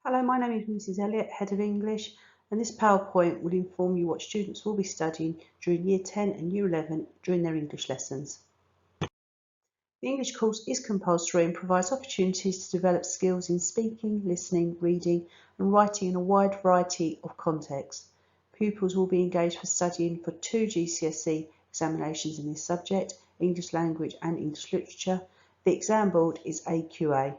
Hello, my name is Mrs. Elliott, Head of English, and this PowerPoint will inform you what students will be studying during Year 10 and Year 11 during their English lessons. The English course is compulsory and provides opportunities to develop skills in speaking, listening, reading and writing in a wide variety of contexts. Pupils will be engaged for studying for 2 GCSE examinations in this subject, English language and English literature. The exam board is AQA.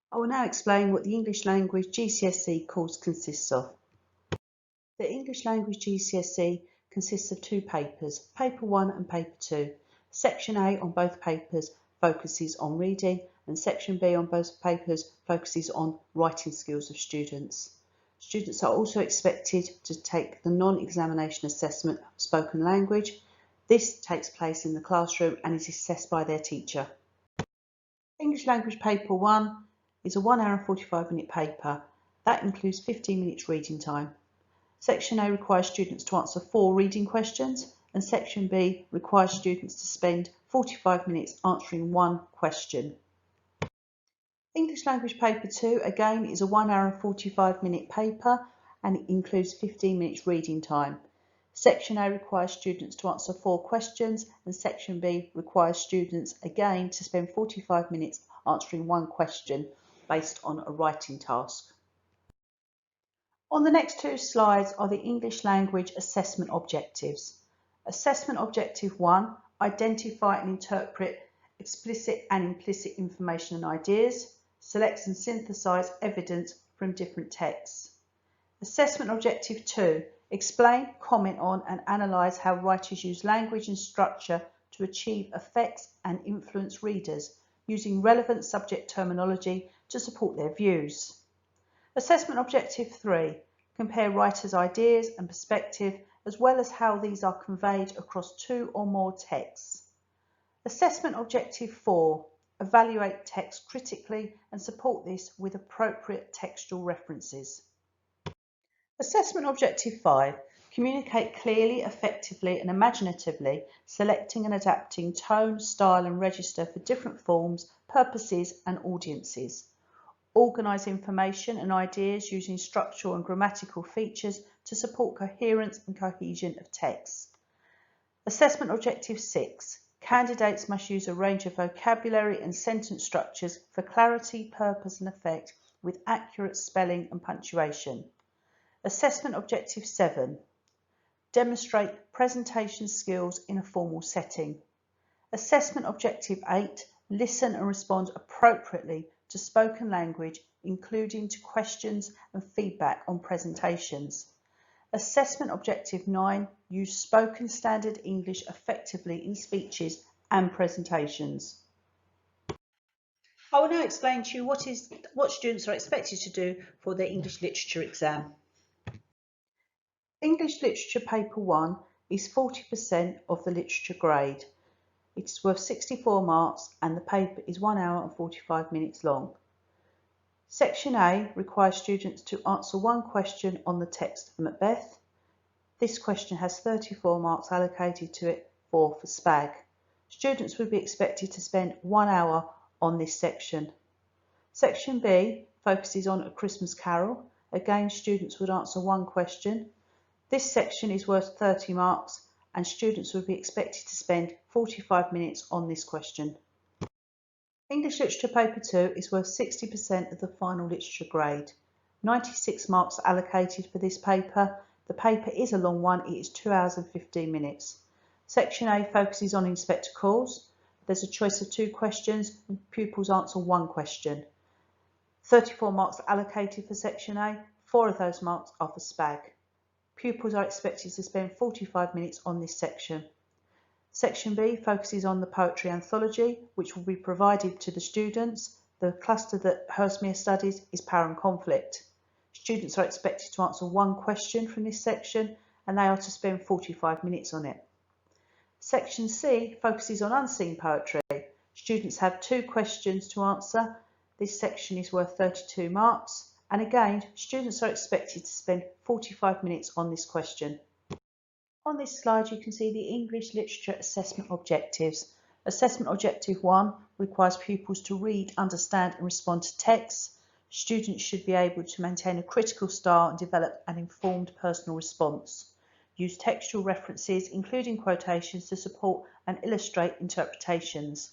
I will now explain what the English language GCSE course consists of. The English language GCSE consists of 2 papers, Paper 1 and Paper 2. Section A on both papers focuses on reading and Section B on both papers focuses on writing skills of students. Students are also expected to take the non-examination assessment of spoken language. This takes place in the classroom and is assessed by their teacher. English language Paper 1 is a 1 hour and 45-minute paper. That includes 15 minutes reading time. Section A requires students to answer 4 reading questions and Section B requires students to spend 45 minutes answering 1 question. English language paper 2 again is a 1 hour and 45-minute paper and it includes 15 minutes reading time. Section A requires students to answer 4 questions and Section B requires students again to spend 45 minutes answering 1 question based on a writing task. On the next 2 slides are the English language assessment objectives. Assessment objective 1, identify and interpret explicit and implicit information and ideas, select and synthesize evidence from different texts. Assessment objective 2, explain, comment on and analyse how writers use language and structure to achieve effects and influence readers using relevant subject terminology to support their views. Assessment objective 3, compare writers' ideas and perspective as well as how these are conveyed across 2 or more texts. Assessment objective 4, evaluate text critically and support this with appropriate textual references. Assessment objective 5, communicate clearly, effectively and imaginatively, selecting and adapting tone, style and register for different forms, purposes and audiences. Organise information and ideas using structural and grammatical features to support coherence and cohesion of text. Assessment objective 6, candidates must use a range of vocabulary and sentence structures for clarity, purpose and effect with accurate spelling and punctuation. Assessment objective 7, demonstrate presentation skills in a formal setting. Assessment objective 8, listen and respond appropriately to spoken language, including to questions and feedback on presentations. Assessment objective 9, use spoken standard English effectively in speeches and presentations. I will now explain to you what students are expected to do for their English literature exam. English literature paper 1 is 40% of the literature grade. It's worth 64 marks and the paper is 1 hour and 45 minutes long. Section A requires students to answer 1 question on the text of Macbeth. This question has 34 marks allocated to it, 4 for SPAG. Students would be expected to spend 1 hour on this section. Section B focuses on A Christmas Carol. Again, students would answer 1 question. This section is worth 30 marks and students would be expected to spend 45 minutes on this question. English literature paper 2 is worth 60% of the final literature grade. 96 marks allocated for this paper. The paper is a long one, it is 2 hours and 15 minutes. Section A focuses on inspector calls. There's a choice of 2 questions and pupils answer 1 question. 34 marks allocated for section A, 4 of those marks are for SPAG. Pupils are expected to spend 45 minutes on this section. Section B focuses on the poetry anthology, which will be provided to the students. The cluster that Hurstmere studies is Power and Conflict. Students are expected to answer 1 question from this section and they are to spend 45 minutes on it. Section C focuses on unseen poetry. Students have 2 questions to answer. This section is worth 32 marks. And again, students are expected to spend 45 minutes on this question. On this slide, you can see the English literature assessment objectives. Assessment objective 1 requires pupils to read, understand and respond to texts. Students should be able to maintain a critical style and develop an informed personal response. Use textual references, including quotations, to support and illustrate interpretations.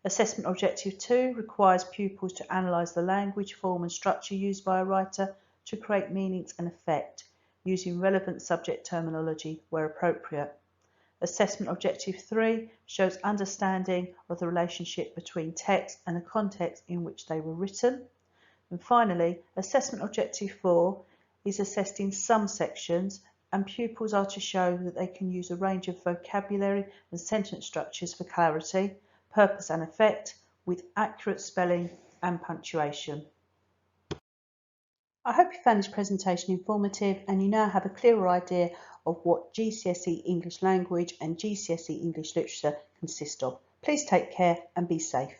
Assessment Objective 2 requires pupils to analyse the language, form and structure used by a writer to create meanings and effect, using relevant subject terminology where appropriate. Assessment Objective 3 shows understanding of the relationship between text and the context in which they were written. And finally, Assessment Objective 4 is assessed in some sections, and pupils are to show that they can use a range of vocabulary and sentence structures for clarity, purpose and effect, with accurate spelling and punctuation. I hope you found this presentation informative and you now have a clearer idea of what GCSE English Language and GCSE English Literature consist of. Please take care and be safe.